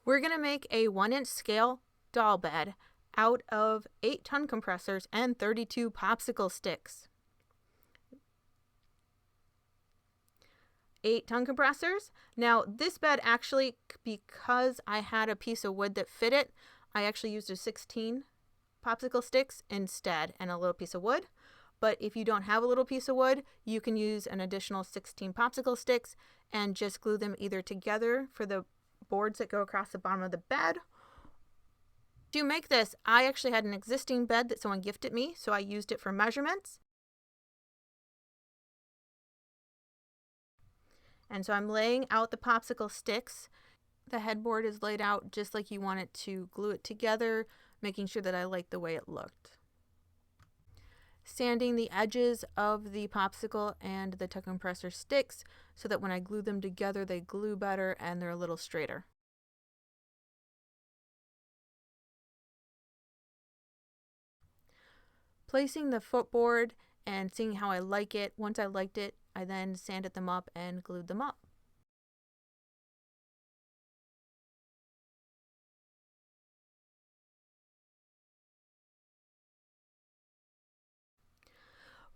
We're going to make a 1-inch scale doll bed out of 8 tongue compressors and 32 popsicle sticks. 8 tongue compressors. Now this bed actually, because I had a piece of wood that fit it, I actually used a 16 popsicle sticks instead and a little piece of wood. But if you don't have a little piece of wood, you can use an additional 16 popsicle sticks and just glue them either together for the boards that go across the bottom of the bed. To make this, I actually had an existing bed that someone gifted me, so I used it for measurements. And so I'm laying out the popsicle sticks. The headboard is laid out just like you want it to glue it together, making sure that I like the way it looked. Sanding the edges of the popsicle and the tongue compressor sticks so that when I glue them together they glue better and they're a little straighter. Placing the footboard and seeing how I like it. Once I liked it, I then sanded them up and glued them up.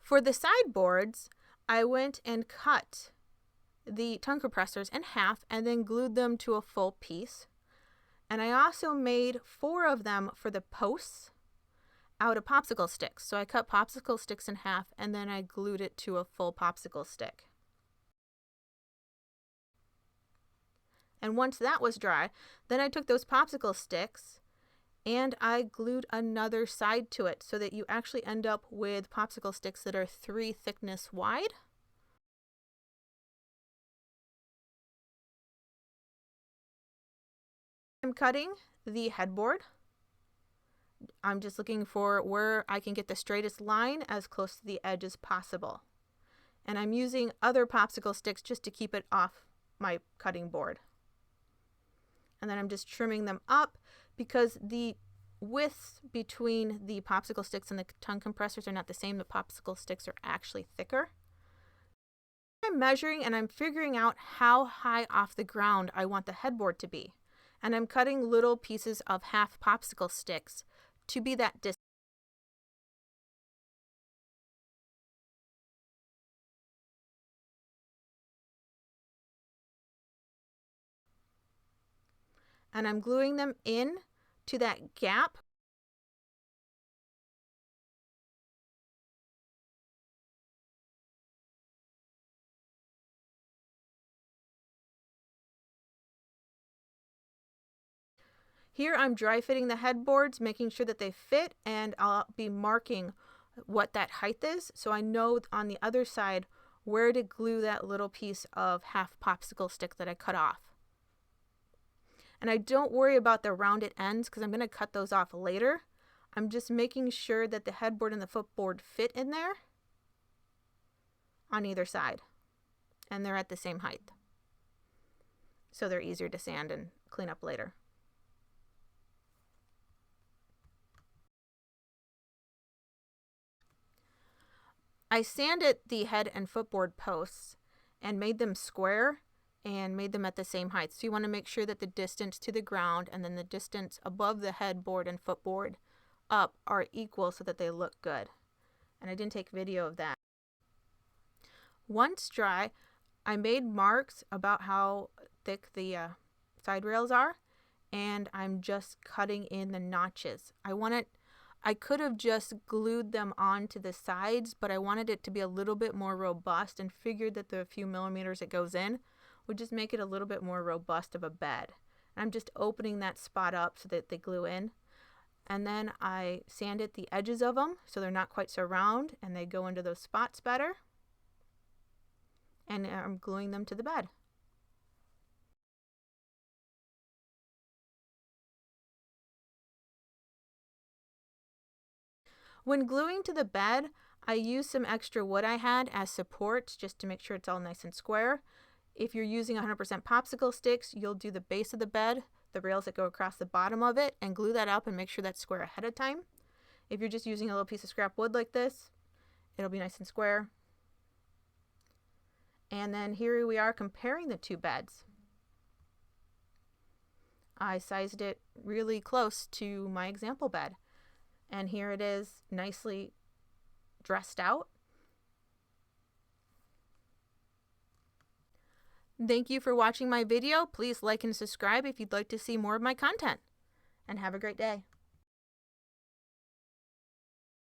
For the sideboards, I went and cut the tongue compressors in half and then glued them to a full piece. And I also made 4 of them for the posts out of popsicle sticks. So I cut popsicle sticks in half and then I glued it to a full popsicle stick. And once that was dry, then I took those popsicle sticks and I glued another side to it so that you actually end up with popsicle sticks that are 3 thickness wide. I'm cutting the headboard. I'm just looking for where I can get the straightest line as close to the edge as possible. And I'm using other popsicle sticks just to keep it off my cutting board. And then I'm just trimming them up because the widths between the popsicle sticks and the tongue compressors are not the same. The popsicle sticks are actually thicker. I'm measuring and I'm figuring out how high off the ground I want the headboard to be. And I'm cutting little pieces of half popsicle sticks to be that distance. And I'm gluing them in to that gap. Here I'm dry fitting the headboards, making sure that they fit, and I'll be marking what that height is so I know on the other side where to glue that little piece of half popsicle stick that I cut off. And I don't worry about the rounded ends because I'm going to cut those off later. I'm just making sure that the headboard and the footboard fit in there on either side. And they're at the same height. So they're easier to sand and clean up later. I sanded the head and footboard posts and made them square and made them at the same height. So you want to make sure that the distance to the ground and then the distance above the headboard and footboard up are equal so that they look good. And I didn't take video of that. Once dry, I made marks about how thick the side rails are, and I'm just cutting in the notches. I could have just glued them onto the sides, but I wanted it to be a little bit more robust and figured that the few millimeters it goes in would just make it a little bit more robust of a bed. And I'm just opening that spot up so that they glue in. And then I sanded the edges of them so they're not quite so round and they go into those spots better. And I'm gluing them to the bed. When gluing to the bed, I used some extra wood I had as supports just to make sure it's all nice and square. If you're using 100% popsicle sticks, you'll do the base of the bed, the rails that go across the bottom of it, and glue that up and make sure that's square ahead of time. If you're just using a little piece of scrap wood like this, it'll be nice and square. And then here we are comparing the two beds. I sized it really close to my example bed. And here it is, nicely dressed out. Thank you for watching my video. Please like and subscribe if you'd like to see more of my content. And have a great day.